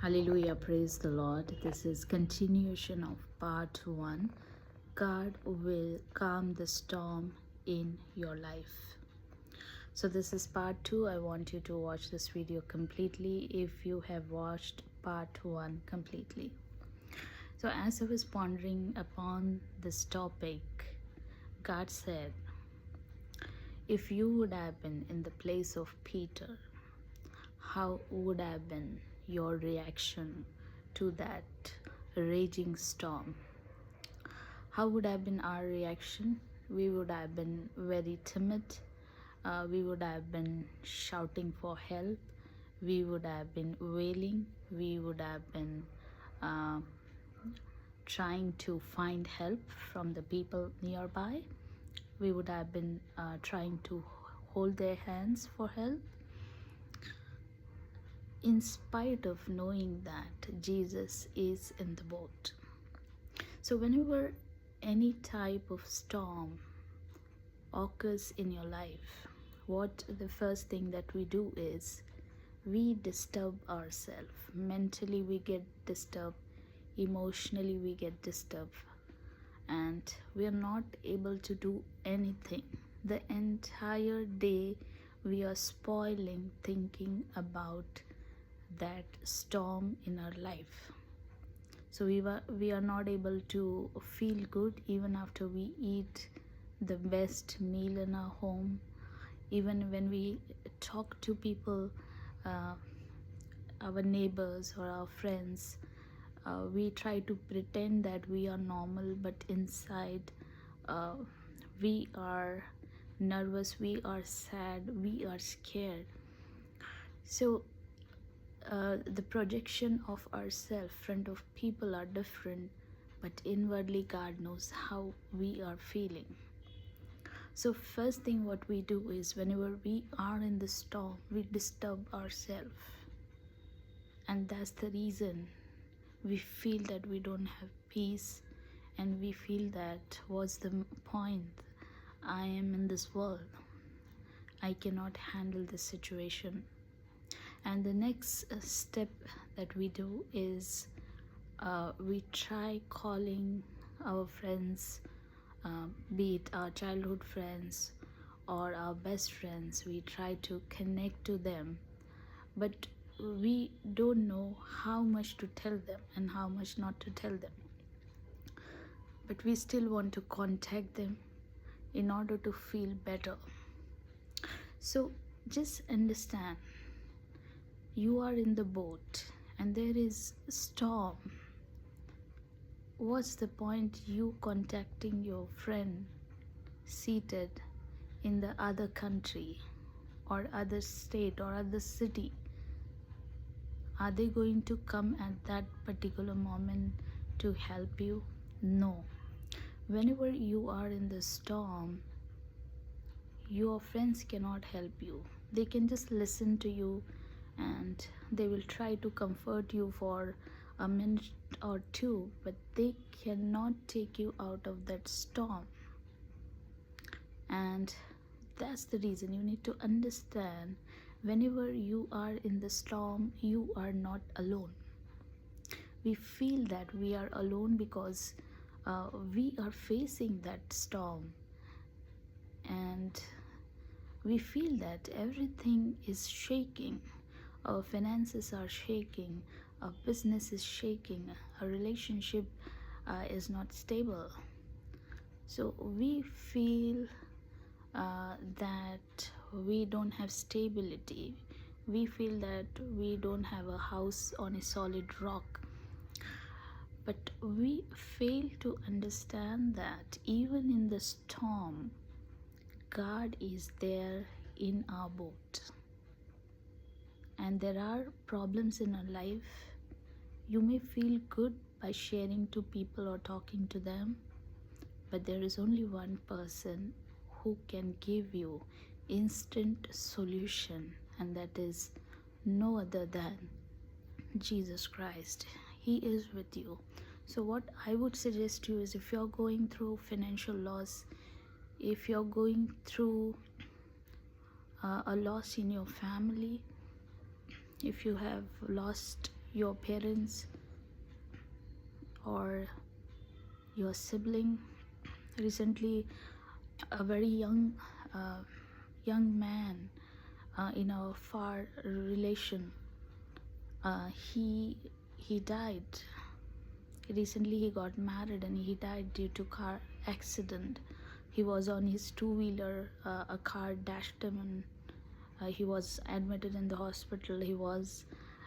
Hallelujah, praise the Lord. This is continuation of part 1. God will calm the storm in your life. So this is part 2. I want you to watch this video completely if you have watched part 1 completely. So as I was pondering upon this topic, God said, if you would have been in the place of Peter, how would have been your reaction to that raging storm? How would have been our reaction? We would have been very timid. We would have been shouting for help. We would have been wailing. We would have been uh, trying to find help from the people nearby. We would have been trying to hold their hands for help, in spite of knowing that Jesus is in the boat. So whenever any type of storm occurs in your life, what the first thing that we do is we disturb ourselves. Mentally we get disturbed, emotionally we get disturbed, and we are not able to do anything. The entire day we are spoiling thinking about that storm in our life. So we are not able to feel good even after we eat the best meal in our home. Even when we talk to people, our neighbors or our friends, we try to pretend that we are normal, but inside we are nervous, we are sad, we are scared. So the projection of ourselves front of people are different, but inwardly God knows how we are feeling. So first thing what we do is whenever we are in the storm, we disturb ourselves, and that's the reason we feel that we don't have peace, and we feel that what's the point? I am in this world, I cannot handle this situation. And the next step that we do is we try calling our friends, be it our childhood friends or our best friends. We try to connect to them, but we don't know how much to tell them and how much not to tell them. But we still want to contact them in order to feel better. So just understand, you are in the boat and there is a storm. What's the point you contacting your friend seated in the other country or other state or other city? Are they going to come at that particular moment to help you? No. Whenever you are in the storm, your friends cannot help you. They can just listen to you and they will try to comfort you for a minute or two, but they cannot take you out of that storm. And that's the reason you need to understand, whenever you are in the storm, you are not alone. We feel that we are alone because we are facing that storm, and we feel that everything is shaking. Our finances are shaking, our business is shaking, our relationship is not stable. So we feel that we don't have stability. We feel that we don't have a house on a solid rock. But we fail to understand that even in the storm, God is there in our boat. And there are problems in our life. You may feel good by sharing to people or talking to them, but there is only one person who can give you instant solution, and that is no other than Jesus Christ. He is with you. So what I would suggest you is, if you're going through financial loss, if you're going through a loss in your family, if you have lost your parents or your sibling. Recently, a very uh, young man in a far relation, uh, he he died. Recently he got married and he died due to car accident. He was on his two-wheeler, a car dashed him, and he was admitted in the hospital. He was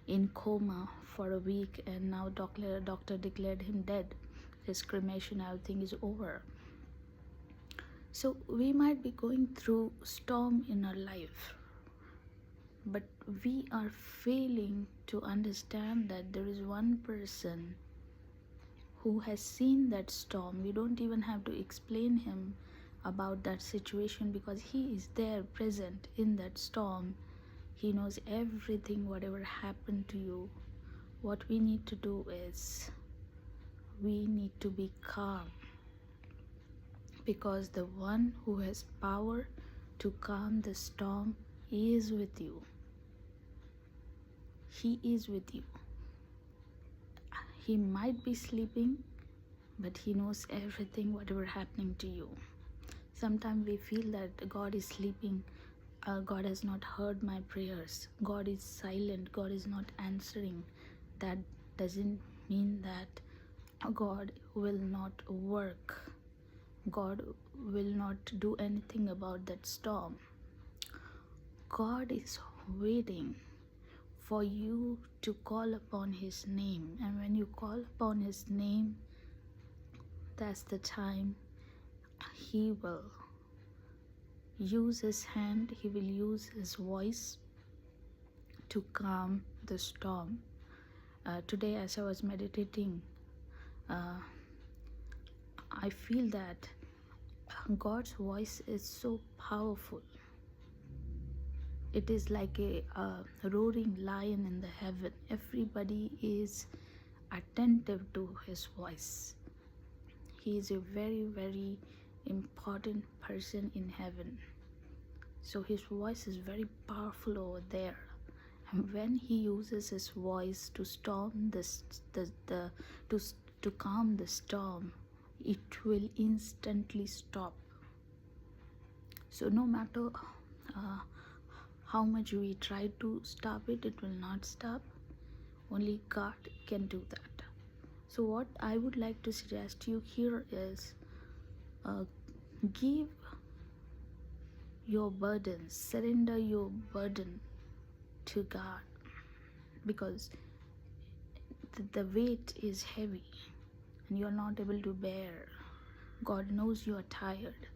in coma for a week, and now doctor declared him dead. His cremation, everything is over. So we might be going through storm in our life, but we are failing to understand that there is one person who has seen that storm. You don't even have to explain him about that situation, because he is there present in that storm. He knows everything, whatever happened to you. What we need to do is we need to be calm, because the one who has power to calm the storm is with you. He is with you. He might be sleeping, but he knows everything, whatever happening to you. Sometimes we feel that God is sleeping. God has not heard my prayers. God is silent. God is not answering. That doesn't mean that God will not work. God will not do anything about that storm. God is waiting for you to call upon His name. And when you call upon His name, that's the time He will use His hand, He will use His voice to calm the storm. Today, as I was meditating, I feel that God's voice is so powerful. It is like a roaring lion in the heaven. Everybody is attentive to His voice. He is a very, very important person in heaven. So His voice is very powerful over there. And when He uses His voice to storm to calm the storm, it will instantly stop. So no matter how much we try to stop it, it will not stop. Only God can do that. So what I would like to suggest you here is give your burdens, surrender your burden to God, because the weight is heavy and you are not able to bear. God knows you are tired.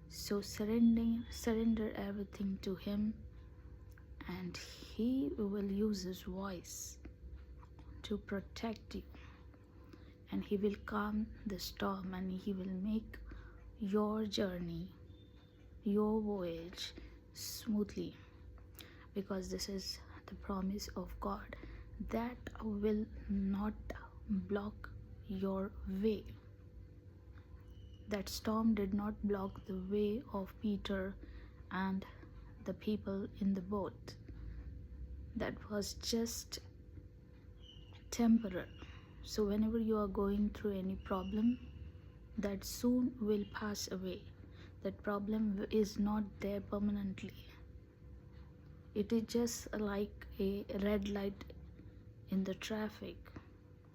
So surrender everything to Him, and He will use His voice to protect you, and He will calm the storm, and He will make your journey, your voyage smoothly, because this is the promise of God that will not block your way. That storm did not block the way of Peter and the people in the boat. That was just temporary. So whenever you are going through any problem, that soon will pass away. That problem is not there permanently. It is just like a red light in the traffic.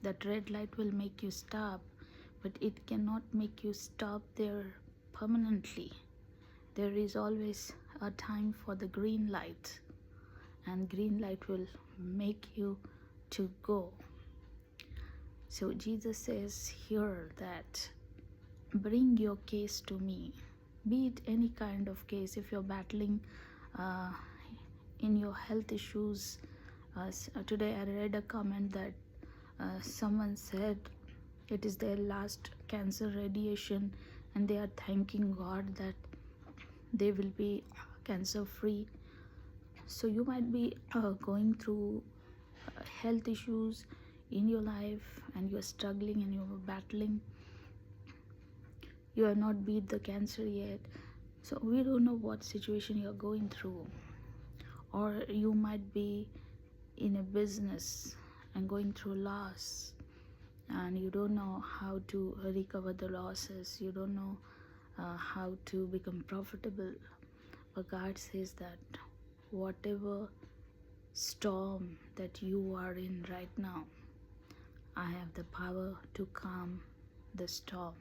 That red light will make you stop, but it cannot make you stop there permanently. There is always a time for the green light, and green light will make you to go. So Jesus says here that bring your case to me, be it any kind of case. If you're battling in your health issues, today I read a comment that someone said it is their last cancer radiation, and they are thanking God that they will be cancer free. So you might be going through health issues in your life, and you're struggling and you're battling. You have not beat the cancer yet, so we don't know what situation you're going through. Or you might be in a business and going through loss, and you don't know how to recover the losses, you don't know how to become profitable. But God says that whatever storm that you are in right now, I have the power to calm the storm.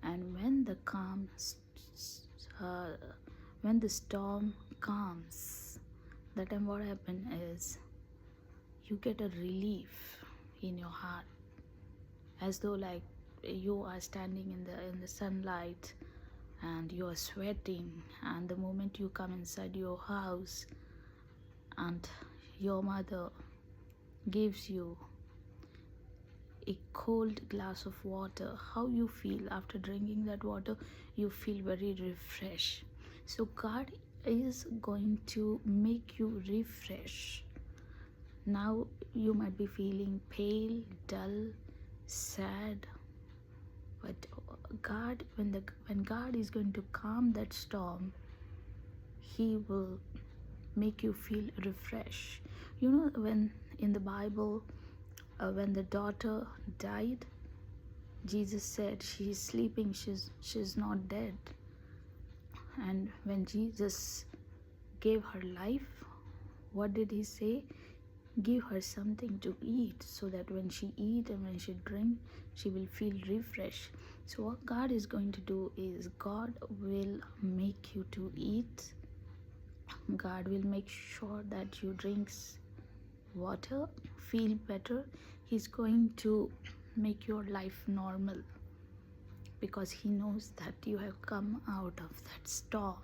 And uh, when the storm calms, that time what happens is you get a relief in your heart, as though like you are standing in the sunlight and you are sweating, and the moment you come inside your house and your mother gives you a cold glass of water, how you feel after drinking that water? You feel very refreshed. So God is going to make you refresh. Now you might be feeling pale, dull, sad, but when God is going to calm that storm, He will make you feel refreshed. You know, when in the Bible, when the daughter died, Jesus said she's sleeping, she's not dead. And when Jesus gave her life, what did He say? Give her something to eat, so that when she eat and when she drink, she will feel refreshed. So what God is going to do is God will make you to eat. God will make sure that you drink water, feel better. He's going to make your life normal, because He knows that you have come out of that storm.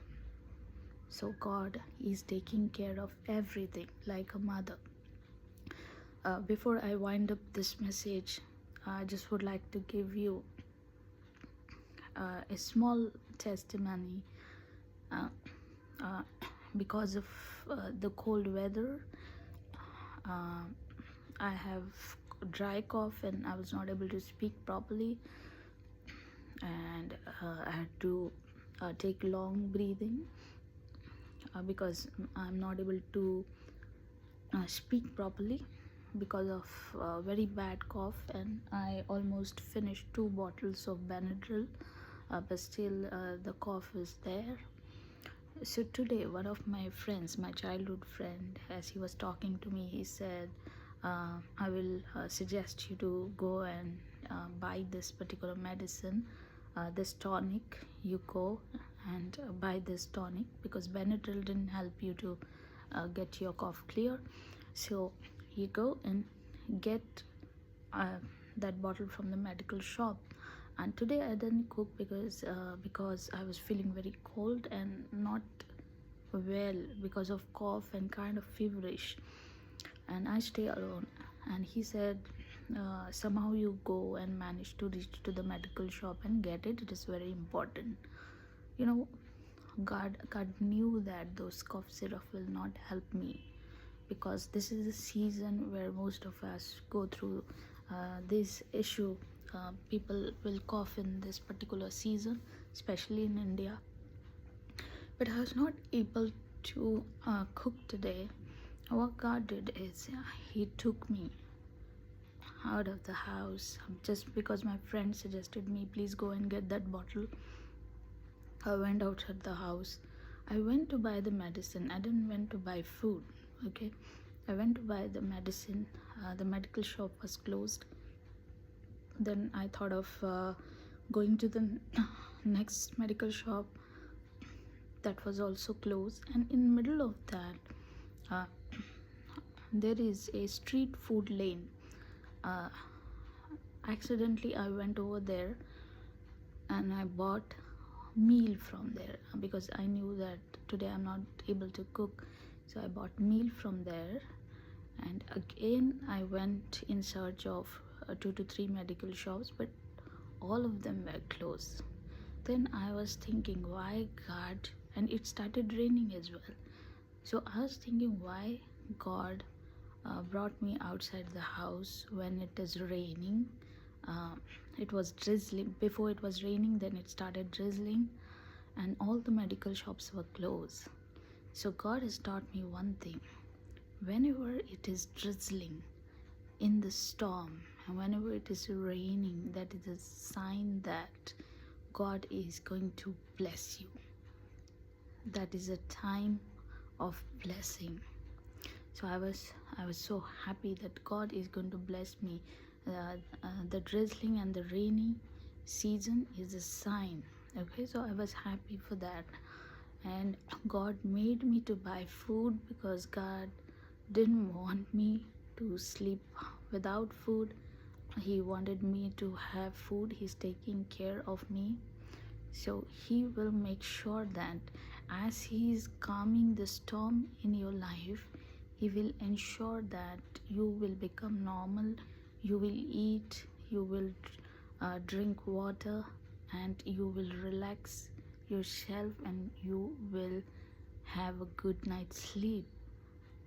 So God is taking care of everything like a mother. Before I wind up this message, I just would like to give you a small testimony. uh, uh, because of the cold weather, uh, I have dry cough and I was not able to speak properly, and I had to take long breathing, because I'm not able to speak properly because of very bad cough. And I almost finished 2 bottles of Benadryl, but still the cough is there. So today one of my friends, my childhood friend, as he was talking to me, he said, I will suggest you to go and buy this particular medicine, this tonic. You go and buy this tonic, because Benadryl didn't help you to get your cough clear. So you go and get that bottle from the medical shop. And today I didn't cook because I was feeling very cold and not well because of cough and kind of feverish, and I stay alone. And he said, somehow you go and manage to reach to the medical shop and get it. It is very important. You know, God knew that those cough syrup will not help me, because this is a season where most of us go through this issue. People will cough in this particular season, especially in India. But I was not able to cook today. What God did is He took me out of the house just because my friend suggested me, please go and get that bottle. I went outside the house. I went to buy the medicine. I didn't went to buy food. Okay, I went to buy the medicine. The medical shop was closed. Then I thought of going to the next medical shop. That was also closed. And in middle of that, uh, there is a street food lane. uh, Accidentally I went over there and I bought meal from there, because I knew that today I'm not able to cook. So I bought meal from there, and again I went in search of 2 to 3 medical shops, but all of them were closed. Then I was thinking, why God? And it started raining as well. So I was thinking, why God brought me outside the house when it is raining. uh, it was drizzling. Before it was raining, then it started drizzling, and all the medical shops were closed. So God has taught me one thing: whenever it is drizzling, in the storm, and whenever it is raining, that is a sign that God is going to bless you. That is a time of blessing. So I was so happy that God is going to bless me. The drizzling and the rainy season is a sign. Okay, so I was happy for that. And God made me to buy food because God didn't want me to sleep without food. He wanted me to have food. He's taking care of me. So He will make sure that as He is calming the storm in your life, He will ensure that you will become normal, you will eat, you will drink water, and you will relax yourself, and you will have a good night's sleep.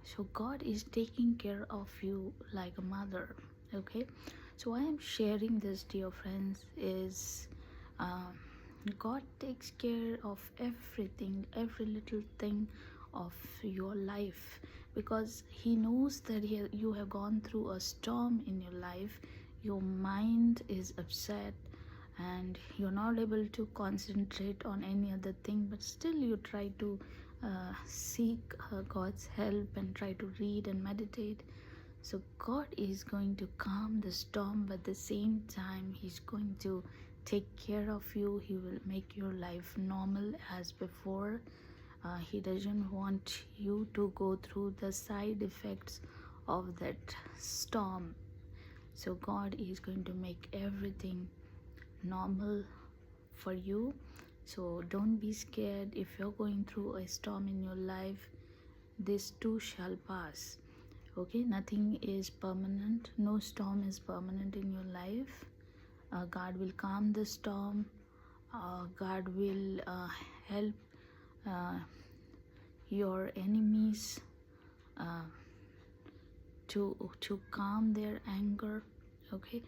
So God is taking care of you like a mother. Okay, so why I'm sharing this, dear friends, is uh, God takes care of everything, every little thing of your life, because He knows that you have gone through a storm in your life. Your mind is upset and you're not able to concentrate on any other thing, but still you try to seek God's help and try to read and meditate. So God is going to calm the storm, but at the same time He's going to take care of you. He will make your life normal as before. He doesn't want you to go through the side effects of that storm. So God is going to make everything normal for you. So don't be scared if you're going through a storm in your life. This too shall pass. Okay, nothing is permanent. No storm is permanent in your life. God will calm the storm. God will help uh, your enemies uh, to calm their anger. Okay,